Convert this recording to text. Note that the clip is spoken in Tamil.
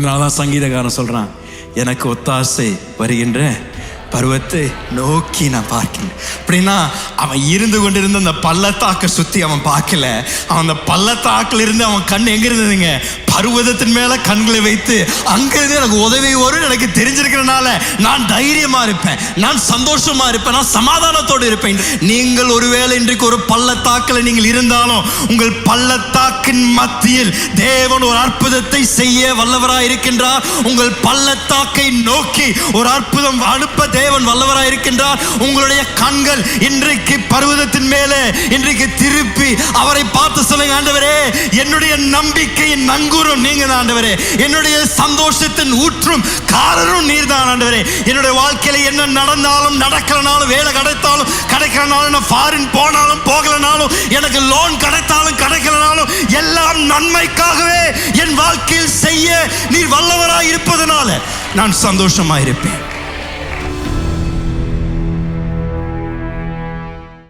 அதனாலதான் சங்கீதக்காரன் சொல்றான், எனக்கு ஒத்தாசை வருகின்ற பருவத்தை நோக்கி நான் பார்க்கிறேன். அப்படின்னா அவன் இருந்து கொண்டிருந்த அந்த பள்ளத்தாக்கை சுத்தி அவன் பார்க்கல. அவன் அந்த பள்ளத்தாக்கில் இருந்து அவன் கண் எங்க இருந்ததுங்க, பருவதத்தின் மேல கண்களை வைத்து அங்கிருந்து எனக்கு உதவி வரும் எனக்கு தெரிஞ்சிருக்கிறனால நான் தைரியமா இருப்பேன், நான் சந்தோஷமா இருப்பேன், நான் சமாதானத்தோடு இருப்பேன். நீங்கள் ஒருவேளை இன்றைக்கு ஒரு பள்ளத்தாக்கில் நீங்கள் இருந்தாலும் உங்கள் பள்ளத்தாக்கின் மத்தியில் தேவன் ஒரு அற்புதத்தை செய்ய வல்லவராய் இருக்கின்றார். உங்கள் பள்ளத்தாக்கை நோக்கி ஒரு அற்புதம் அனுப்ப தேவன் வல்லவராய் இருக்கின்றார். உங்களுடைய கண்கள் இன்றைக்கு பர்வதத்தின் மேலே இன்றைக்கு திருப்பி அவரை பார்த்து சொல்லுங்க, ஆண்டவரே என்னுடைய நம்பிக்கையின் நங்கூரம் நீங்க தான் ஆண்டவரே, என்னுடைய சந்தோஷத்தின் ஊற்றும் காரணம் நீர் தான் ஆண்டவரே. என்னுடைய வாழ்க்கையில என்ன நடந்தாலும் நடக்கலனாலும், வேலை கிடைத்தாலும் கிடைக்கலனாலும், நான் ஃபாரின் போனாலும் போகலனாலும், எனக்கு லோன் கிடைத்தாலும் கிடைக்கலனாலும், எல்லாம் நன்மைக்காகவே என் வாழ்க்கையில் செய்ய நீர் வல்லவராய் இருப்பதனால நான் சந்தோஷமா இருப்பேன்.